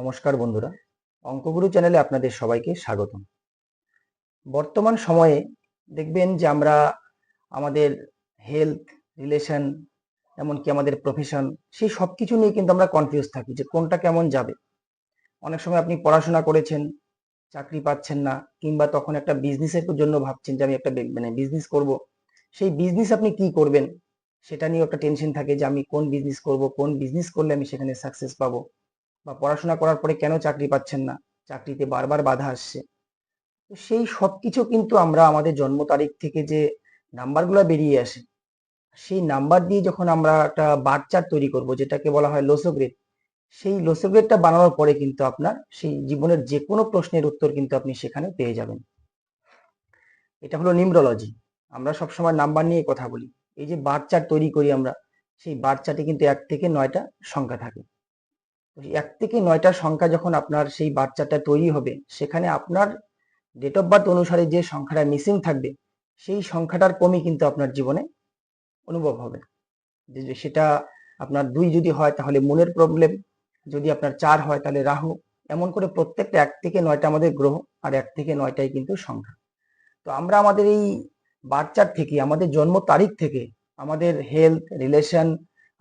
নমস্কার বন্ধুরা, অঙ্কগুরু চ্যানেলে আপনাদের সবাইকে স্বাগতম। বর্তমান সময়ে দেখবেন যে আমরা আমাদের হেলথ, রিলেশন, এমনকি আমাদের প্রফেশন, সেই সব কিছু নিয়ে কিন্তু আমরা কনফিউজ থাকি যে কোনটা কেমন যাবে। অনেক সময় আপনি পড়াশোনা করেছেন, চাকরি পাচ্ছেন না, কিংবা তখন একটা বিজনেসের জন্য ভাবছেন যে আমি একটা বিজনেস করব। সেই বিজনেস আপনি কি করবেন সেটা নিয়ে একটা টেনশন থাকে যে আমি কোন বিজনেস করব, কোন বিজনেস করলে আমি সেখানে সাকসেস পাবো, বা পড়াশোনা করার পরে কেন চাকরি পাচ্ছেন না, চাকরিতে বারবার বাধা আসছে। তো সেই সবকিছু কিন্তু আমরা আমাদের জন্ম তারিখ থেকে যে নাম্বারগুলো বেরিয়ে আসে, সেই নাম্বার দিয়ে যখন আমরা একটা বার চার্ট তৈরি করব, যেটাকে বলা হয় লোসোগ্রেড, সেই লোসোগ্রেডটা বানানোর পরে কিন্তু আপনার সেই জীবনের যে কোনো প্রশ্নের উত্তর কিন্তু আপনি সেখানে পেয়ে যাবেন। এটা হলো নিউমেরোলজি। আমরা সবসময় নাম্বার নিয়ে কথা বলি। এই যে বার চার্ট তৈরি করি আমরা, সেই বার চার্টে কিন্তু 1 থেকে 9টা সংখ্যা থাকে। 1 থেকে 9টা সংখ্যা যখন আপনার সেই বাচ্চাটা তৈরি হবে, সেখানে আপনার ডেট অফ বার্থ অনুসারে যে সংখ্যাটা মিসিং থাকবে, সেই সংখ্যাটার কমই কিন্তু আপনার জীবনে অনুভব হবে। যে সেটা আপনার 2 যদি হয় তাহলে মনের প্রবলেম, যদি আপনার 4 হয় তাহলে রাহু। এমন করে প্রত্যেকটা 1 থেকে 9টা আমাদের গ্রহ, আর 1 থেকে 9টাই কিন্তু সংখ্যা। তো আমরা আমাদের এই বার্থ চার্ট থেকে, আমাদের জন্ম তারিখ থেকে, আমাদের হেলথ, রিলেশন,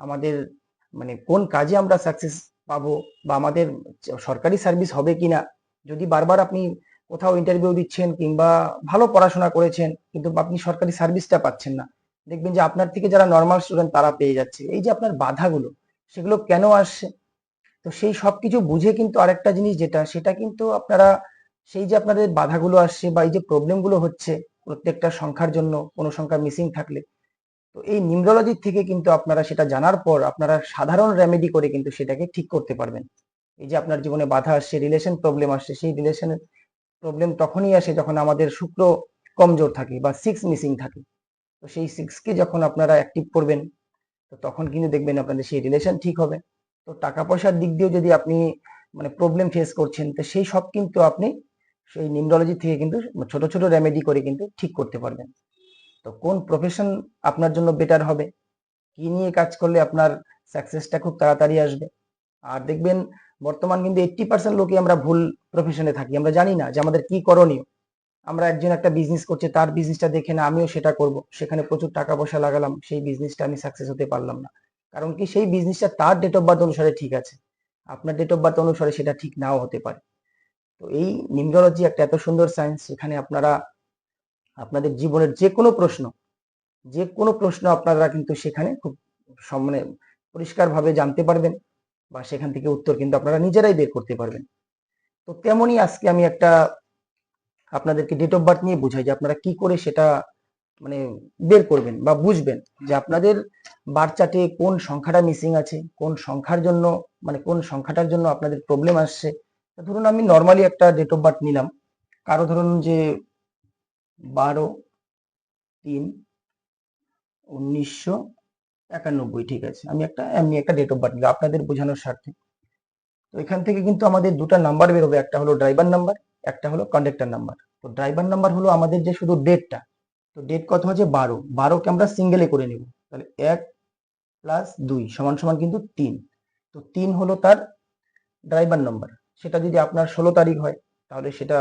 আমাদের মানে কোন কাজে আমরা সাকসেস পাবো, বা আমাদের সরকারি সার্ভিস হবে কিনা, যদি বারবার আপনি কোথাও ইন্টারভিউ দিচ্ছেন কিংবা ভালো পড়াশোনা করেছেন কিন্তু আপনি সরকারি সার্ভিসটা পাচ্ছেন না, দেখবেন যে আপনার থেকে যারা নর্মাল স্টুডেন্ট তারা পেয়ে যাচ্ছে। এই যে আপনার বাধাগুলো, সেগুলো কেন আসছে? তো সেই সবকিছু বুঝে কিন্তু আরেকটা জিনিস যেটা, সেটা কিন্তু আপনারা সেই যে আপনাদের বাধাগুলো আসছে বা এই যে প্রবলেমগুলো হচ্ছে প্রত্যেকটা সংখ্যার জন্য, কোনো সংখ্যা মিসিং থাকলে, তো এই নিউমেরোলজি থেকে কিন্তু আপনারা সেটা জানার পর আপনারা সাধারণ রেমেডি করে কিন্তু সেটাকে ঠিক করতে পারবেন। এই যে আপনার জীবনে বাধা আসছে, রিলেশন প্রবলেম আসছে, সেই রিলেশনের প্রবলেম তখনই আসে যখন আমাদের শুক্র কমজোর থাকে বা 6 মিসিং থাকে। তো সেই 6 কে যখন আপনারা অ্যাক্টিভ করবেন, তো তখন কিন্তু দেখবেন আপনাদের সেই রিলেশন ঠিক হবে। তো টাকা পয়সার দিক দিয়েও যদি আপনি মানে প্রবলেম ফেস করছেন, তো সেই সব কিন্তু আপনি সেই নিউমেরোলজি থেকে কিন্তু ছোট ছোট রেমেডি করে কিন্তু ঠিক করতে পারবেন। তো কোন প্রফেশন আপনার জন্য বেটার হবে, কি নিয়ে কাজ করলে আপনার সাকসেসটা খুব তাড়াতাড়ি আসবে। আর দেখবেন বর্তমান কিন্তু 80% লোকই আমরা ভুল প্রফেশনে থাকি, আমরা জানি না যে আমাদের কি করণীয়। আমরা একজন একটা বিজনেস করছে, তার বিজনেসটা দেখে না আমিও সেটা করব, সেখানে প্রচুর টাকা পয়সা লাগালাম, সেই বিজনেসটা আমি সাকসেস হতে পারলাম না। কারণ কি, সেই বিজনেসটা তার ডেট অফ বার্থ অনুসারে ঠিক আছে, আপনার ডেট অফ বার্থ অনুসারে সেটা ঠিক নাও হতে পারে। তো এই নিউমেরোলজি একটা এত সুন্দর সায়েন্স, সেখানে আপনারা আপনাদের জীবনের যে কোনো প্রশ্ন আপনারা কিন্তু সেখানে খুব মানে পরিষ্কারভাবে জানতে পারবেন, বা সেখান থেকে উত্তর কিন্তু আপনারা নিজেরাই বের করতে পারবেন। তো তেমনই আজকে আমি একটা আপনাদেরকে ডেট অফ বার্থ নিয়ে বুঝাই যে আপনারা কি করে সেটা মানে বের করবেন বা বুঝবেন যে আপনাদের বার্থ চার্টে কোন সংখ্যাটা মিসিং আছে, কোন সংখ্যার জন্য মানে কোন সংখ্যাটার জন্য আপনাদের প্রবলেম আসছে। ধরুন আমি নর্মালি একটা ডেট অফ বার্থ নিলাম, কারো ধরুন যে 12/3/1991, ঠিক আছে, আমি এমনি একটা ডেট অফ বার্থ নিলাম আপনাদের বোঝানোর স্বার্থে। তো এখান থেকে কিন্তু আমাদের দুটো নাম্বার বেরোবে, একটা হলো ড্রাইভার নাম্বার, একটা হলো কন্ডাক্টর নাম্বার। তো ড্রাইভার নাম্বার হলো আমাদের যে শুধু ডেটটা, তো ডেট কত হচ্ছে 12কে আমরা সিঙ্গেলে করে নেব, তাহলে 1+2 সমান সমান কিন্তু 3। তো 3 হলো তার ড্রাইভার নাম্বার। সেটা যদি আপনার 16 তারিখ হয় তাহলে সেটা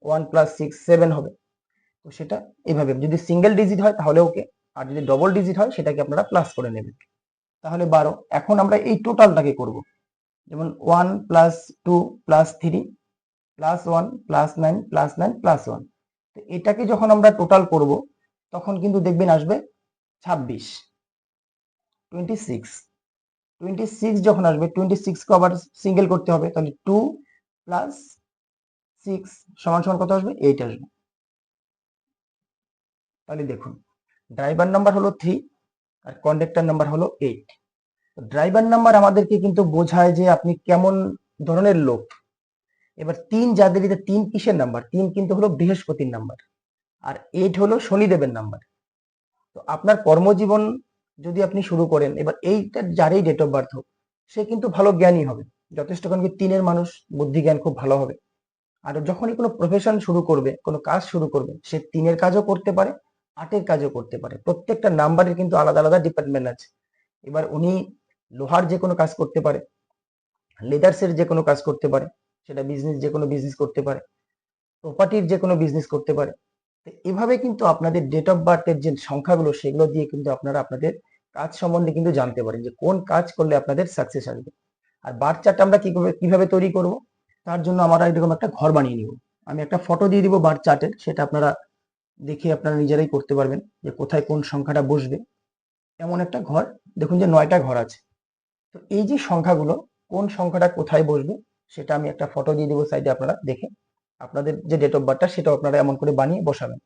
1+6 7 হবে। তো সেটা এভাবে যদি সিঙ্গেল ডিজিট হয় তাহলে ওকে, আর যদি ডবল ডিজিট হয় সেটাকে আপনারা প্লাস করে নেবেন, তাহলে 12। এখন আমরা এই টোটালটাকে করব, যেমন 1+2+3+1+9+9+1। তো এটাকে যখন আমরা টোটাল করব, তখন কিন্তু দেখবেন আসবে 26, 26 যখন আসবে, 26কে আবার সিঙ্গেল করতে হবে, তাহলে 2+6 সমান সমান কত আসবে, 8 আসবে। তাহলে দেখুন, ড্রাইভার নাম্বার হলো 3 আর কন্ডাক্টর নাম্বার হলো 8। ড্রাইভার নাম্বার আমাদেরকে কিন্তু বোঝায় যে আপনি কেমন ধরনের লোক। এবার 3 যাদের, এটা 3 কিসের নাম্বার, 3 কিন্তু হলো বৃহস্পতির নাম্বার, আর 8 হলো শনিদেবের নাম্বার। তো আপনার কর্মজীবন যদি আপনি শুরু করেন, এবার এইটা যারই ডেট অফ বার্থ হোক, সে কিন্তু ভালো জ্ঞানী হবে যথেষ্ট, কারণ কি 3-এর মানুষ বুদ্ধি জ্ঞান খুব ভালো হবে। আর যখনই কোনো প্রফেশন শুরু করবে, কোনো কাজ শুরু করবে, সে 3-এর কাজও করতে পারে, 8-এর কাজও করতে পারে। প্রত্যেকটা নাম্বারের কিন্তু আলাদা আলাদা ডিপার্টমেন্ট আছে। এবার উনি লোহার যে কোনো কাজ করতে পারে, লেদার্সের যে কোনো কাজ করতে পারে, সেটা যে কোনো বিজনেস করতে পারে, প্রপার্টির যে কোনো বিজনেস করতে পারে। তো এভাবে কিন্তু আপনাদের ডেট অফ বার্থের যে সংখ্যাগুলো সেগুলো দিয়ে কিন্তু আপনারা আপনাদের কাজ সম্বন্ধে কিন্তু জানতে পারেন যে কোন কাজ করলে আপনাদের সাকসেস আসবে। আর বার চার্টটা আমরা কিভাবে তৈরি করব, তার জন্য আমরা এরকম একটা ঘর বানিয়ে নিব। আমি একটা ফটো দিয়ে দিব বার চার্টের, সেটা আপনারা দেখে আপনারা নিজেরাই করতে পারবেন যে কোথায় কোন সংখ্যাটা বসবে। এমন একটা ঘর, দেখুন যে 9টা ঘর আছে। তো এই যে সংখ্যাগুলো কোন সংখ্যাটা কোথায় বসবে সেটা আমি একটা ফটো দিয়ে দিব সাইডে, আপনারা দেখে আপনাদের যে ডেট অফ বার্থটা সেটাও আপনারা এমন করে বানিয়ে বসাবেন।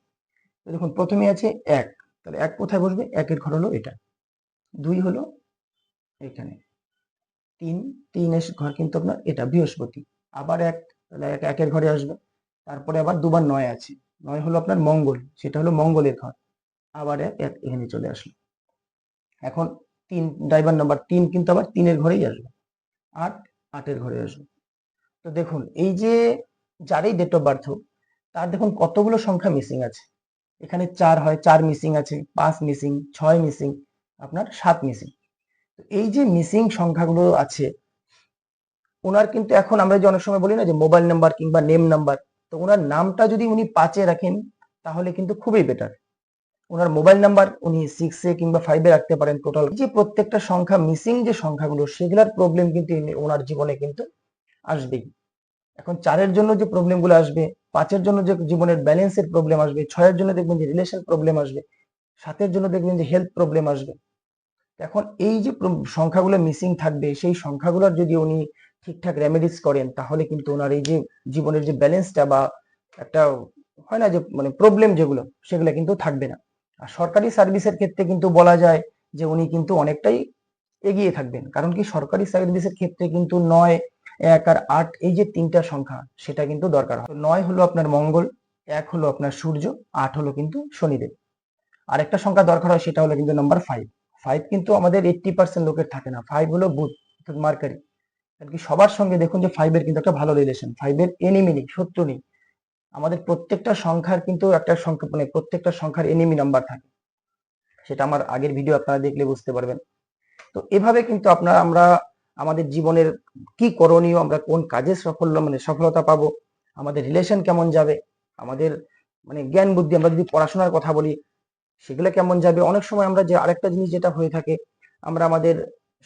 তো দেখুন প্রথমে আছে 1, তাহলে 1 কোথায় বসবে, 1-এর ঘর হলো এটা। 2 হলো এখানে। 3 এর ঘর কিন্তু আপনার এটা বৃহস্পতি। আবার 1, তাহলে 1-এর ঘরে আসবে। তারপরে আবার দুবার 9 আছে, 9 হলো আপনার মঙ্গল, সেটা হলো মঙ্গলের ঘর। আবার 1 এখানে চলে আসলো। এখন 3 ড্রাইভার নাম্বার 3 কিন্তু আবার 3-এর ঘরেই আসবে। 8, 8-এর ঘরে আসবে। তো দেখুন এই যে যারই ডেট অফ বার্থ হোক, তার দেখুন কতগুলো সংখ্যা মিসিং আছে। এখানে 4 হয়, 4 মিসিং আছে, 5 মিসিং, 6 মিসিং, আপনার 7 মিসিং। এই যে মিসিং সংখ্যাগুলো আছে, ওনার কিন্তু এখন আমরা যে অনেক সময় বলি না যে মোবাইল নাম্বার কিংবা নেম নাম্বার, তো ওনার নামটা যদি উনি 5-এ রাখেন তাহলে কিন্তু খুবই বেটার। ওনার মোবাইল নাম্বার উনি 6-এ কিংবা 5-এ রাখতে পারেন। টোটাল যে প্রত্যেকটা সংখ্যা মিসিং যে সংখ্যাগুলো সেগুলোর প্রবলেম কিন্তু ওনার জীবনে কিন্তু আসবেই। এখন 4-এর জন্য যে প্রবলেমগুলো আসবে, 5-এর জন্য যে জীবনের ব্যালেন্সের প্রবলেম আসবে, 6-এর জন্য দেখবেন যে রিলেশন প্রবলেম আসবে, 7-এর জন্য দেখবেন যে হেলথ প্রবলেম আসবে। এখন এই যে সংখ্যাগুলো মিসিং থাকবে, সেই সংখ্যাগুলোর যদি উনি ঠিকঠাক রেমেডিস করেন তাহলে কিন্তু ওনার এই যে জীবনের যে ব্যালেন্সটা বা একটা হয় না যে মানে প্রবলেম যেগুলো সেগুলো কিন্তু থাকবে না। আর সরকারি সার্ভিসের ক্ষেত্রে কিন্তু বলা যায় যে উনি কিন্তু অনেকটাই এগিয়ে থাকবেন। কারণ কি সরকারি সার্ভিসের ক্ষেত্রে কিন্তু 9, 1 আর 8 এই যে 3টা সংখ্যা সেটা কিন্তু দরকার হয়। 9 হলো আপনার মঙ্গল, 1 হলো আপনার সূর্য, 8 হলো কিন্তু শনিদেব। আরেকটা সংখ্যা দরকার হয় সেটা হলো কিন্তু নাম্বার 5। 5 কিন্তু আমাদের 80% লোকের থাকে না। 5 হলো বুধ অর্থাৎ মার্কারি। আর কি সবার সঙ্গে দেখুন যে 5-এর কিন্তু একটা ভালো রিলেশন। 5-এর এনিমি নেই, শত্রু নেই। আমাদের প্রত্যেকটা সংখ্যার কিন্তু একটা সংখ্যা মানে প্রত্যেকটা সংখ্যার এনিমি নাম্বার থাকে। সেটা আমার আগের ভিডিও আপনারা দেখলে বুঝতে পারবেন। তো এভাবে কিন্তু আমরা আমাদের জীবনের কি করণীয়, আমরা কোন কাজে সফলতা পাবো, আমাদের রিলেশন কেমন যাবে, আমাদের মানে জ্ঞান বুদ্ধি, আমরা যদি পড়াশোনার কথা বলি সেগুলো কেমন যাবে। অনেক সময় আমরা যে আরেকটা জিনিস যেটা হয়ে থাকে, আমরা আমাদের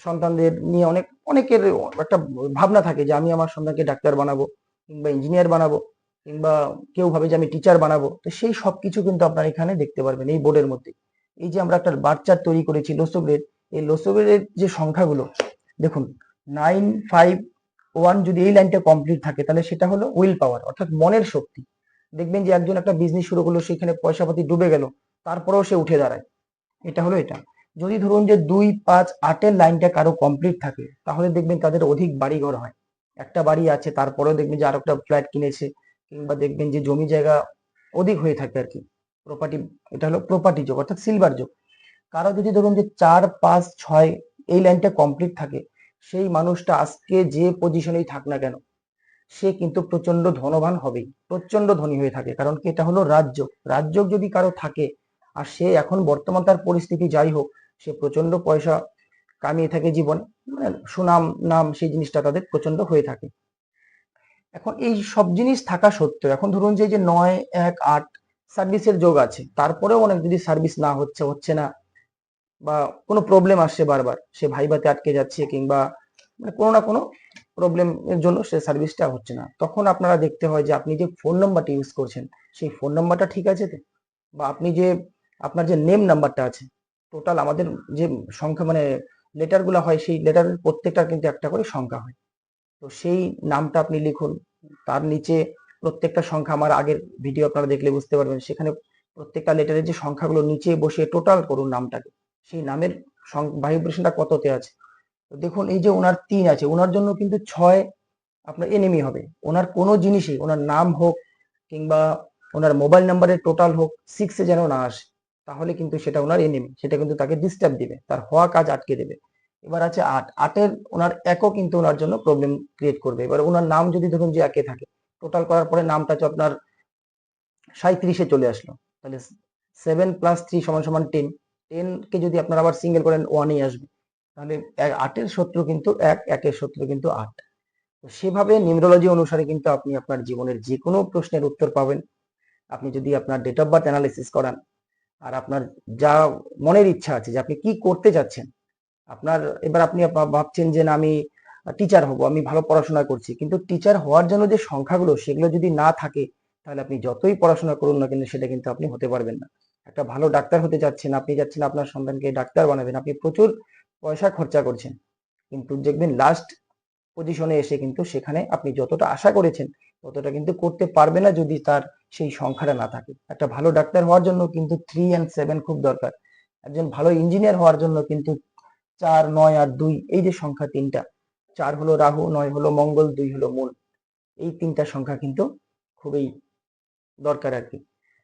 সন্তানদের নিয়ে অনেকের একটা ভাবনা থাকে যে আমি আমার সন্তানকে ডাক্তার বানাবো কিংবা ইঞ্জিনিয়ার বানাবো, কিংবা কেউ ভাবে যে আমি টিচার বানাবো। তো সেই সবকিছু কিন্তু আপনারা এখানে দেখতে পারবেন এই বোর্ডের মধ্যে। এই যে আমরা একটা বার চার্ট তৈরি করেছি লসগের, এই লসগের যে সংখ্যাগুলো দেখুন 9, 5, 1 যদি এই লাইনটা কমপ্লিট থাকে তাহলে সেটা হলো উইল পাওয়ার অর্থাৎ মনের শক্তি। দেখবেন যে একজন একটা বিজনেস শুরু করলো, সেখানে পয়সাপাতি ডুবে গেল, তারপরেও সে উঠে দাঁড়ায়। এটা হলো এটা। যদি ধরুন যে 2, 5, 8-এর লাইনটা কারো কমপ্লিট থাকে তাহলে দেখবেন তাদের অধিক বাড়িঘর হয়। একটা বাড়ি আছে তারপরেও দেখবেন যে আরেকটা ফ্ল্যাট কিনেছে, কিংবা দেখবেন যে জমি জায়গা অধিক হয়ে থাকে আর কি। প্রপার্টি, এটা হলো প্রপার্টি যোগ অর্থাৎ সিলভার যোগ। কারো যদি ধরুন যে 4, 5, 6 এই লাইনটা কমপ্লিট থাকে, সেই মানুষটা আজকে যে পজিশনেই থাক না কেন সে কিন্তু প্রচন্ড ধনবান হবেই, প্রচন্ড ধনী হয়ে থাকে। কারণ কি এটা হলো রাজযোগ। রাজযোগ যদি কারো থাকে আর সে এখন বর্তমান তার পরিস্থিতি যাই হোক, সে প্রচন্ড পয়সা কামিয়ে থাকে জীবনে, মানে সুনাম নাম সেই জিনিসটা তাদের প্রচন্ড হয়ে থাকে। এখন এই সব জিনিস থাকা সত্ত্বেও এখন ধরুন যে 9, 1, 8 সার্ভিসের যোগ আছে, তারপরেও অনেক যদি সার্ভিস না হচ্ছে না, বা কোনো প্রবলেম আসছে বারবার, সে ভাইভাতে আটকে যাচ্ছে, কিংবা মানে কোনো না কোনো প্রবলেম এর জন্য সে সার্ভিসটা হচ্ছে না, তখন আপনারা দেখতে হয় যে আপনি যে ফোন নাম্বারটা ইউজ করছেন সেই ফোন নাম্বারটা ঠিক আছে তো, বা আপনি যে আপনার যে নেম নাম্বারটা আছে, টোটাল আমাদের যে সংখ্যা মানে লেটার গুলা হয় সেই লেটারের প্রত্যেকটা কিন্তু একটা করে সংখ্যা হয়। তো সেই নামটা আপনি লিখুন, তার নিচে প্রত্যেকটা সংখ্যা, আমার আগের ভিডিও আপনারা দেখলে বুঝতে পারবেন, সেখানে প্রত্যেকটা লেটারের যে সংখ্যাগুলো নিচে বসিয়ে টোটাল করুন নামটাকে, সেই নামের ভাইব্রেশনটা কততে আছে। তো দেখুন এই যে ওনার 3 আছে, ওনার জন্য কিন্তু 6 আপনার এনিমি হবে। ওনার কোনো জিনিসই, ওনার নাম হোক কিংবা ওনার মোবাইল নাম্বারের টোটাল হোক 6-এ যেন না আসে, তাহলে কিন্তু সেটা ওনার এনিমি, সেটা কিন্তু তাকে ডিস্টার্ব দিবে, তার হওয়া কাজ আটকে দেবে। এবার আছে 8, 8-এর ওনার একও কিন্তু ওনার জন্য প্রবলেম ক্রিয়েট করবে। এবার ওনার নাম যদি ধরুন যে একে থাকে, টোটাল করার পরে নামটা হচ্ছে আপনার 37-এ চলে আসলো, তাহলে 7 + 3 = 10। 10 কে যদি আপনারা আবার সিঙ্গেল করেন 1-ই আসবে। তাহলে 8-এর শত্রু কিন্তু 1, 1-এর শত্রু কিন্তু 8। তো সেভাবে নিউমোলজি অনুসারে কিন্তু আপনি আপনার জীবনের যে কোনো প্রশ্নের উত্তর পাবেন। আপনি যদি আপনার ডেট অফ বার্থ অ্যানালিসিস করান, আর আপনার যা মনের ইচ্ছা আছে যে আপনি কি করতে চাচ্ছেন, আপনার এবার আপনি ভাবছেন যে না আমি টিচার হব, আমি ভালো পড়াশোনা করছি, কিন্তু টিচার হওয়ার জন্য যে সংখ্যাগুলো সেগুলো যদি না থাকে, তাহলে আপনি যতই পড়াশোনা করুন না কিন্তু সেটা কিন্তু আপনি হতে পারবেন না। একটা ভালো ডাক্তার হতে চাচ্ছেন, আপনি যাচ্ছেন আপনার সন্তানকে ডাক্তার বানাবেন, আপনি প্রচুর পয়সা খরচা করছেন, কিন্তু দেখবেন লাস্ট পজিশনে এসে কিন্তু সেখানে আপনি যতটা আশা করেছেন ততটা কিন্তু করতে পারবে না যদি তার সেই সংখ্যাটা না থাকে। একটা ভালো ডাক্তার হওয়ার জন্য কিন্তু 3 and 7 খুব দরকার। একজন ভালো ইঞ্জিনিয়ার হওয়ার জন্য কিন্তু 4, 9 আর 2, এই যে সংখ্যা তিনটা, 4 হলো রাহু, 9 হলো মঙ্গল, 2 হলো মূল, এই তিনটা সংখ্যা কিন্তু খুবই দরকার আর কি।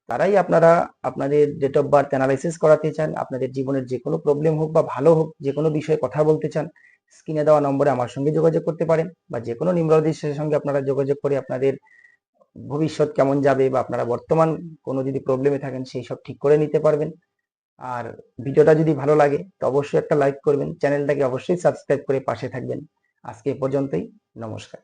তারাই আপনারা আপনাদের ডেট অফ বার্থ অ্যানালাইসিস করাতে চান, আপনাদের জীবনের যে কোনো প্রবলেম হোক বা ভালো হোক, যে কোনো বিষয়ে কথা বলতে চান, স্ক্রিনে দেওয়া নম্বরে আমার সঙ্গে যোগাযোগ করতে পারেন, বা যে কোনো নিউমোলজিস্টের সঙ্গে আপনারা যোগাযোগ করে আপনাদের ভবিষ্যৎ কেমন যাবে বা আপনারা বর্তমান কোনো যদি প্রবলেমে থাকেন সেই সব ঠিক করে নিতে পারবেন। আর ভিডিওটা যদি ভালো লাগে তো অবশ্যই একটা লাইক করবেন, চ্যানেলটাকে অবশ্যই সাবস্ক্রাইব করে পাশে থাকবেন। আজকে এ পর্যন্তই, নমস্কার।